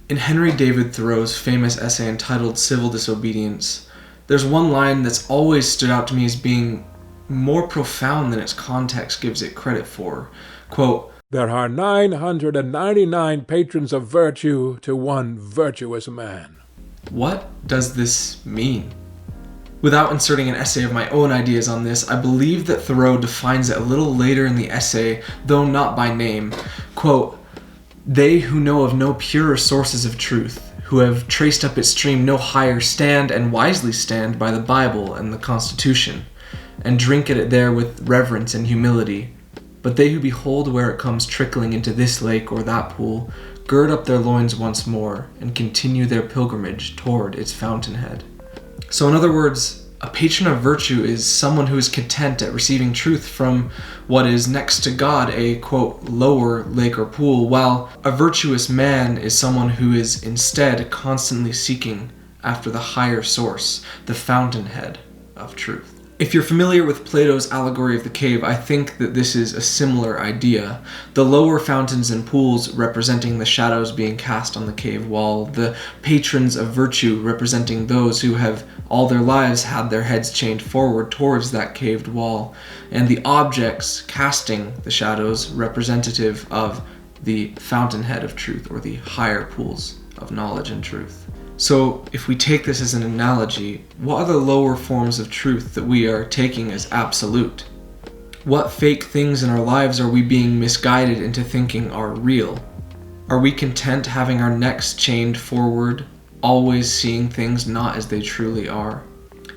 In Henry David Thoreau's famous essay entitled Civil Disobedience, there's one line that's always stood out to me as being more profound than its context gives it credit for. Quote, "There are 999 patrons of virtue to one virtuous man." What does this mean? Without inserting an essay of my own ideas on this, I believe that Thoreau defines it a little later in the essay, though not by name. Quote, "They who know of no purer sources of truth, who have traced up its stream no higher, stand and wisely stand by the Bible and the Constitution, and drink at it there with reverence and humility. But they who behold where it comes trickling into this lake or that pool, gird up their loins once more, and continue their pilgrimage toward its fountainhead." So in other words, a patron of virtue is someone who is content at receiving truth from what is next to God, a, quote, lower lake or pool, while a virtuous man is someone who is instead constantly seeking after the higher source, the fountainhead of truth. If you're familiar with Plato's allegory of the cave, I think that this is a similar idea. The lower fountains and pools representing the shadows being cast on the cave wall, the patrons of virtue representing those who have all their lives had their heads chained forward towards that caved wall, and the objects casting the shadows representative of the fountainhead of truth, or the higher pools of knowledge and truth. So, if we take this as an analogy, what are the lower forms of truth that we are taking as absolute? What fake things in our lives are we being misguided into thinking are real? Are we content having our necks chained forward, always seeing things not as they truly are?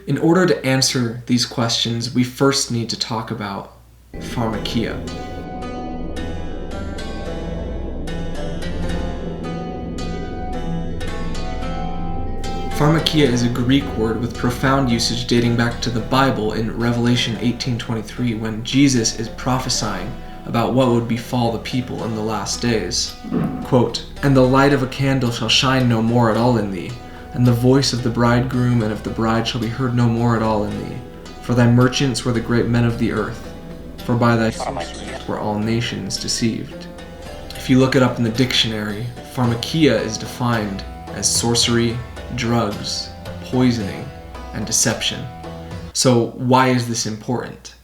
In order to answer these questions, we first need to talk about Pharmakia. Pharmakia is a Greek word with profound usage dating back to the Bible in Revelation 18:23, when Jesus is prophesying about what would befall the people in the last days. Quote, "And the light of a candle shall shine no more at all in thee, and the voice of the bridegroom and of the bride shall be heard no more at all in thee. For thy merchants were the great men of the earth, for by thy sorceries were all nations deceived." If you look it up in the dictionary, Pharmakia is defined as sorcery, drugs, poisoning, and deception. So why is this important?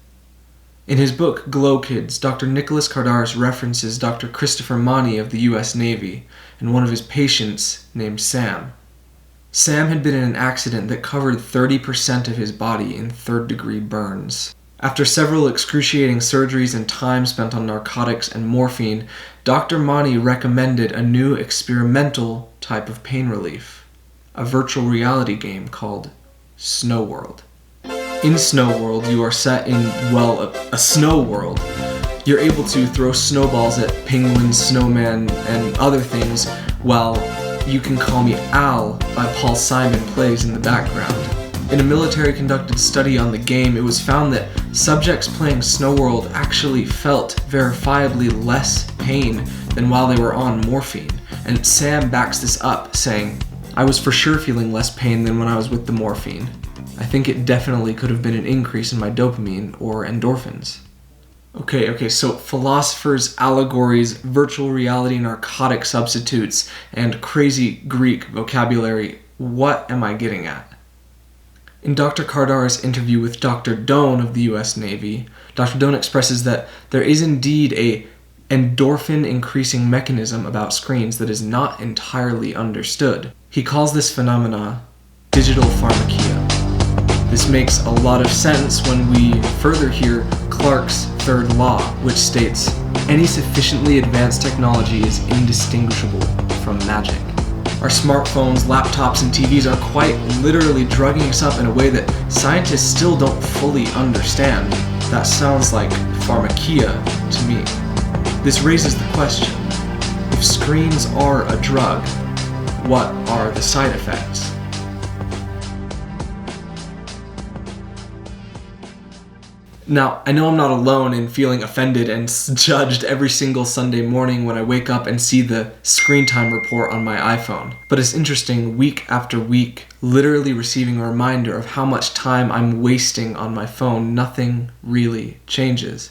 In his book, Glow Kids, Dr. Nicholas Kardaras references Dr. Christopher Mani of the US Navy and one of his patients named Sam. Sam had been in an accident that covered 30% of his body in third-degree burns. After several excruciating surgeries and time spent on narcotics and morphine, Dr. Mani recommended a new experimental type of pain relief, a virtual reality game called Snow World. In Snow World, you are set in, well, a snow world. You're able to throw snowballs at penguins, snowmen, and other things, while You Can Call Me Al by Paul Simon plays in the background. In a military-conducted study on the game, it was found that subjects playing Snow World actually felt verifiably less pain than while they were on morphine, and Sam backs this up, saying, "I was for sure feeling less pain than when I was with the morphine. I think it definitely could have been an increase in my dopamine or endorphins." Okay, so philosophers, allegories, virtual reality, narcotic substitutes, and crazy Greek vocabulary, what am I getting at? In Dr. Kardaras' interview with Dr. Doan of the US Navy, Dr. Doan expresses that there is indeed a endorphin-increasing mechanism about screens that is not entirely understood. He calls this phenomena digital pharmakia. This makes a lot of sense when we further hear Clarke's third law, which states, "Any sufficiently advanced technology is indistinguishable from magic." Our smartphones, laptops, and TVs are quite literally drugging us up in a way that scientists still don't fully understand. That sounds like pharmakia to me. This raises the question, if screens are a drug, what are the side effects? Now, I know I'm not alone in feeling offended and judged every single Sunday morning when I wake up and see the screen time report on my iPhone. But it's interesting, week after week, literally receiving a reminder of how much time I'm wasting on my phone, nothing really changes.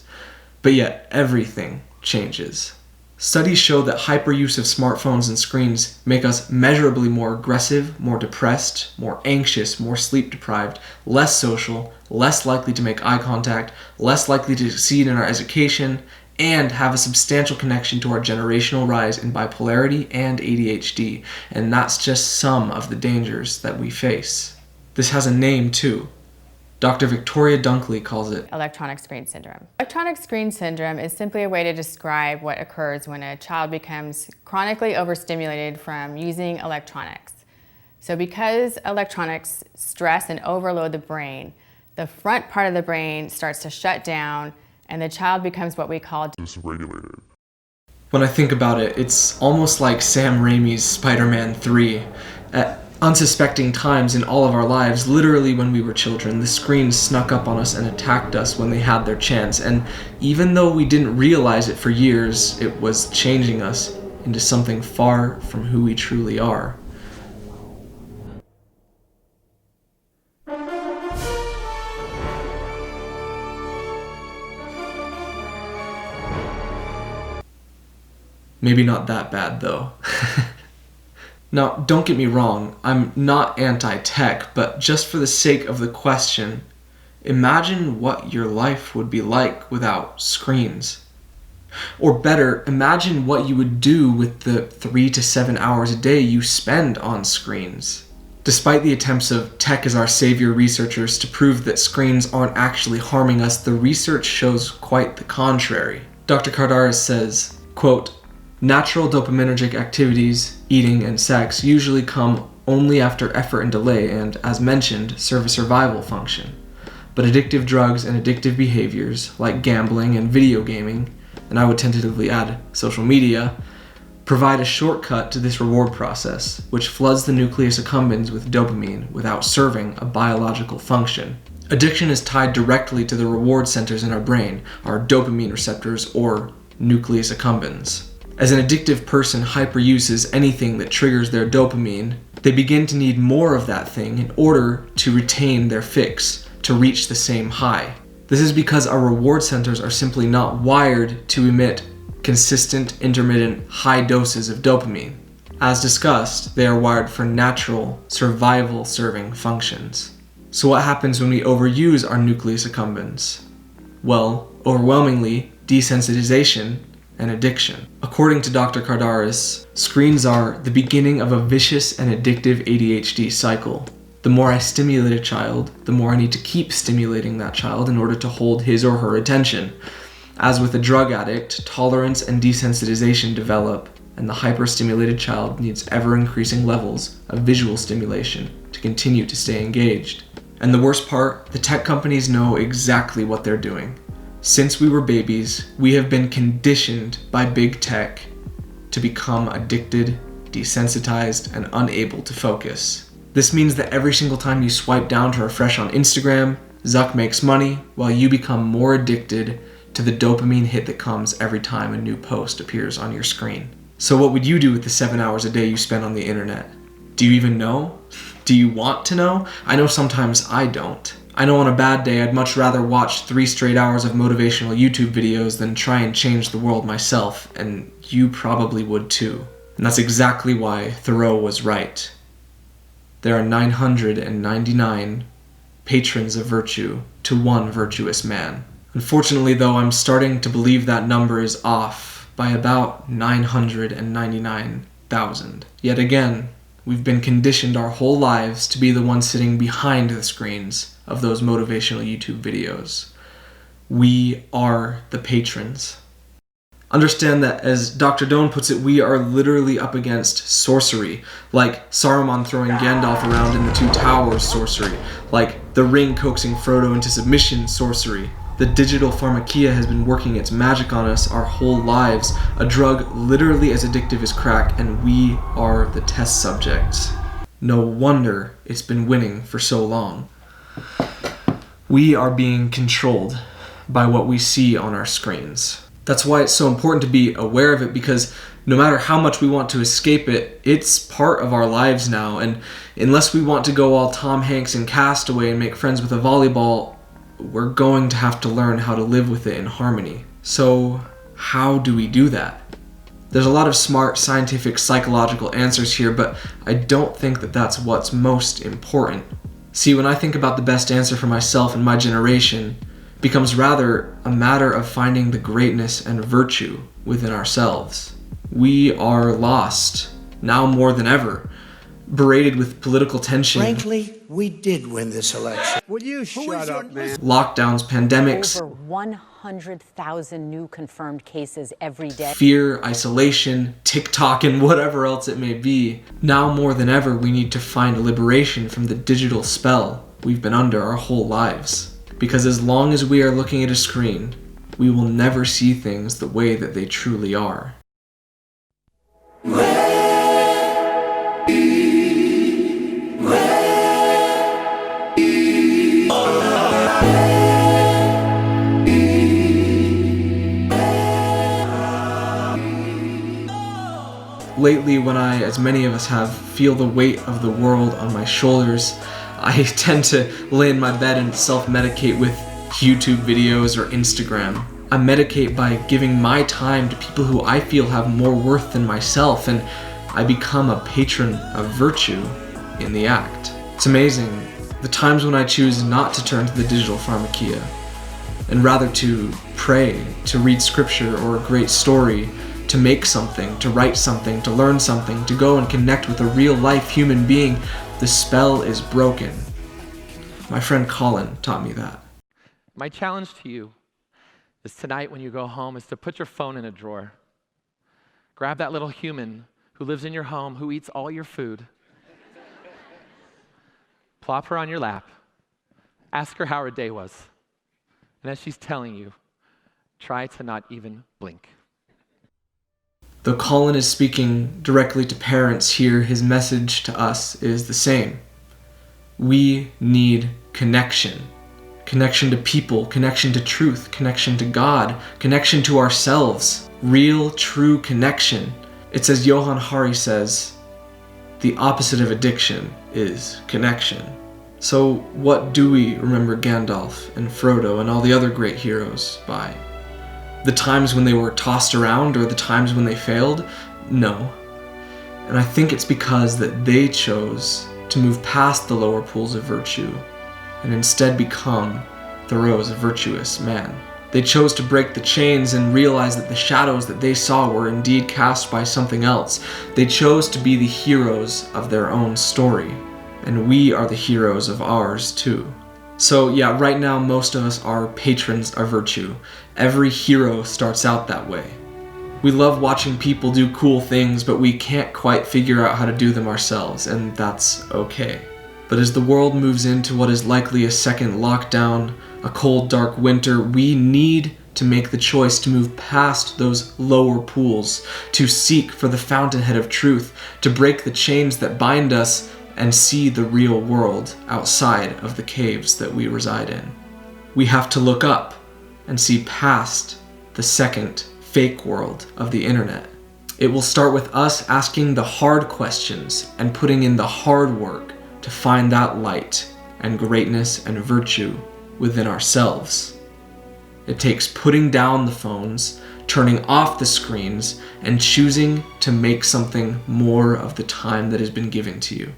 But yet, everything changes. Studies show that hyperuse of smartphones and screens make us measurably more aggressive, more depressed, more anxious, more sleep deprived, less social, less likely to make eye contact, less likely to succeed in our education, and have a substantial connection to our generational rise in bipolarity and ADHD. And that's just some of the dangers that we face. This has a name too. Dr. Victoria Dunkley calls it electronic screen syndrome. Electronic screen syndrome is simply a way to describe what occurs when a child becomes chronically overstimulated from using electronics. So because electronics stress and overload the brain, the front part of the brain starts to shut down and the child becomes what we call dysregulated. When I think about it, it's almost like Sam Raimi's Spider-Man 3. At unsuspecting times in all of our lives, literally when we were children, the screens snuck up on us and attacked us when they had their chance. And even though we didn't realize it for years, it was changing us into something far from who we truly are. Maybe not that bad though. Now, don't get me wrong, I'm not anti-tech, but just for the sake of the question, imagine what your life would be like without screens. Or better, imagine what you would do with the 3 to 7 hours a day you spend on screens. Despite the attempts of tech as our savior researchers to prove that screens aren't actually harming us, the research shows quite the contrary. Dr. Kardaras says, quote, "Natural dopaminergic activities, eating and sex, usually come only after effort and delay and, as mentioned, serve a survival function. But addictive drugs and addictive behaviors, like gambling and video gaming, and I would tentatively add social media, provide a shortcut to this reward process, which floods the nucleus accumbens with dopamine without serving a biological function. Addiction is tied directly to the reward centers in our brain, our dopamine receptors or nucleus accumbens. As an addictive person hyperuses anything that triggers their dopamine, they begin to need more of that thing in order to retain their fix, to reach the same high. This is because our reward centers are simply not wired to emit consistent, intermittent, high doses of dopamine. As discussed, they are wired for natural, survival-serving functions. So what happens when we overuse our nucleus accumbens? Well, overwhelmingly, desensitization and addiction. According to Dr. Kardaras, screens are the beginning of a vicious and addictive ADHD cycle. The more I stimulate a child, the more I need to keep stimulating that child in order to hold his or her attention. As with a drug addict, tolerance and desensitization develop, and the hyperstimulated child needs ever-increasing levels of visual stimulation to continue to stay engaged. And the worst part, the tech companies know exactly what they're doing. Since we were babies, we have been conditioned by big tech to become addicted, desensitized, and unable to focus. This means that every single time you swipe down to refresh on Instagram, Zuck makes money while you become more addicted to the dopamine hit that comes every time a new post appears on your screen. So what would you do with the 7 hours a day you spend on the internet? Do you even know? Do you want to know? I know sometimes I don't. I know on a bad day I'd much rather watch 3 straight hours of motivational YouTube videos than try and change the world myself, and you probably would too. And that's exactly why Thoreau was right. There are 999 patrons of virtue to one virtuous man. Unfortunately though, I'm starting to believe that number is off by about 999,000. Yet again, we've been conditioned our whole lives to be the ones sitting behind the screens of those motivational YouTube videos. We are the patrons. Understand that, as Dr. Doan puts it, we are literally up against sorcery, like Saruman throwing Gandalf around in the Two Towers sorcery, like the ring coaxing Frodo into submission sorcery. The digital Pharmakia has been working its magic on us our whole lives, a drug literally as addictive as crack, and we are the test subjects. No wonder it's been winning for so long. We are being controlled by what we see on our screens. That's why it's so important to be aware of it, because no matter how much we want to escape it, it's part of our lives now, and unless we want to go all Tom Hanks in Castaway and make friends with a volleyball, we're going to have to learn how to live with it in harmony. So how do we do that? There's a lot of smart, scientific, psychological answers here, but I don't think that that's what's most important. See, when I think about the best answer for myself and my generation, it becomes rather a matter of finding the greatness and virtue within ourselves. We are lost, now more than ever, berated with political tension. Frankly, we did win this election. Will you shut up, man? Lockdowns, pandemics, Over 100,000 new confirmed cases every day. fear, isolation, TikTok, and whatever else it may be. Now more than ever, we need to find liberation from the digital spell we've been under our whole lives. Because as long as we are looking at a screen, we will never see things the way that they truly are. Lately, when I, as many of us have, feel the weight of the world on my shoulders, I tend to lay in my bed and self-medicate with YouTube videos or Instagram. I medicate by giving my time to people who I feel have more worth than myself, and I become a patron of virtue in the act. It's amazing, the times when I choose not to turn to the digital Pharmakia, and rather to pray, to read scripture or a great story, to make something, to write something, to learn something, to go and connect with a real-life human being, the spell is broken. My friend Colin taught me that. My challenge to you is tonight when you go home is to put your phone in a drawer. Grab that little human who lives in your home, who eats all your food. Plop her on your lap. Ask her how her day was. And as she's telling you, try to not even blink. Though Colin is speaking directly to parents here, his message to us is the same. We need connection. Connection to people, connection to truth, connection to God, connection to ourselves. Real, true connection. It's as Johann Hari says, the opposite of addiction is connection. So what do we remember Gandalf and Frodo and all the other great heroes by? The times when they were tossed around or the times when they failed? No. And I think it's because that they chose to move past the lower pools of virtue and instead become Thoreau's virtuous man. They chose to break the chains and realize that the shadows that they saw were indeed cast by something else. They chose to be the heroes of their own story, and we are the heroes of ours too. So yeah, right now most of us are patrons of virtue. Every hero starts out that way. We love watching people do cool things, but we can't quite figure out how to do them ourselves, and that's okay. But as the world moves into what is likely a second lockdown, a cold, dark winter, we need to make the choice to move past those lower pools, to seek for the fountainhead of truth, to break the chains that bind us and see the real world outside of the caves that we reside in. We have to look up and see past the second fake world of the internet. It will start with us asking the hard questions and putting in the hard work to find that light and greatness and virtue within ourselves. It takes putting down the phones, turning off the screens, and choosing to make something more of the time that has been given to you.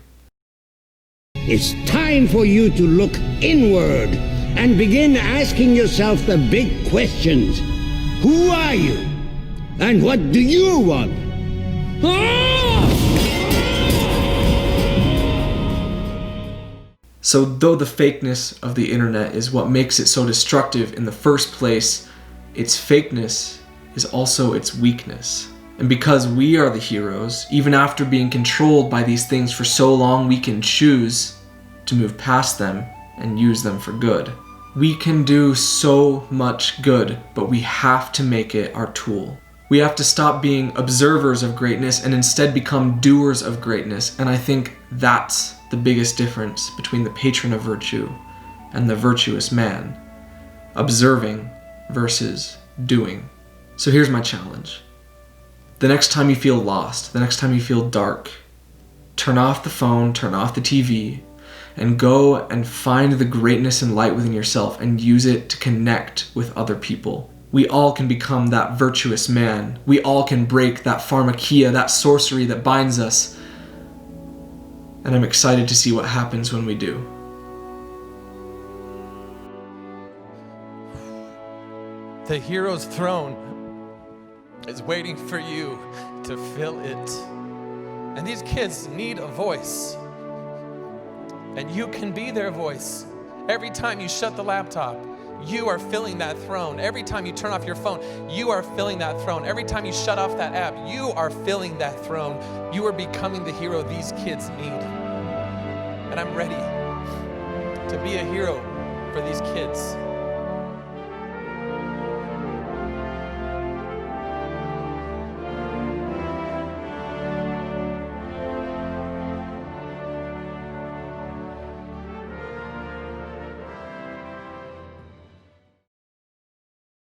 It's time for you to look inward and begin asking yourself the big questions. Who are you? And what do you want? So though the fakeness of the internet is what makes it so destructive in the first place, its fakeness is also its weakness. And because we are the heroes, even after being controlled by these things for so long, we can choose to move past them and use them for good. We can do so much good, but we have to make it our tool. We have to stop being observers of greatness and instead become doers of greatness. And I think that's the biggest difference between the patron of virtue and the virtuous man. Observing versus doing. So here's my challenge. The next time you feel lost, the next time you feel dark, turn off the phone, turn off the TV, and go and find the greatness and light within yourself and use it to connect with other people. we all can become that virtuous man. We all can break that Pharmakia, that sorcery that binds us. And I'm excited to see what happens when we do. The hero's throne is waiting for you to fill it. And these kids need a voice. And you can be their voice. Every time you shut the laptop, you are filling that throne. Every time you turn off your phone, you are filling that throne. Every time you shut off that app, you are filling that throne. You are becoming the hero these kids need. And I'm ready to be a hero for these kids.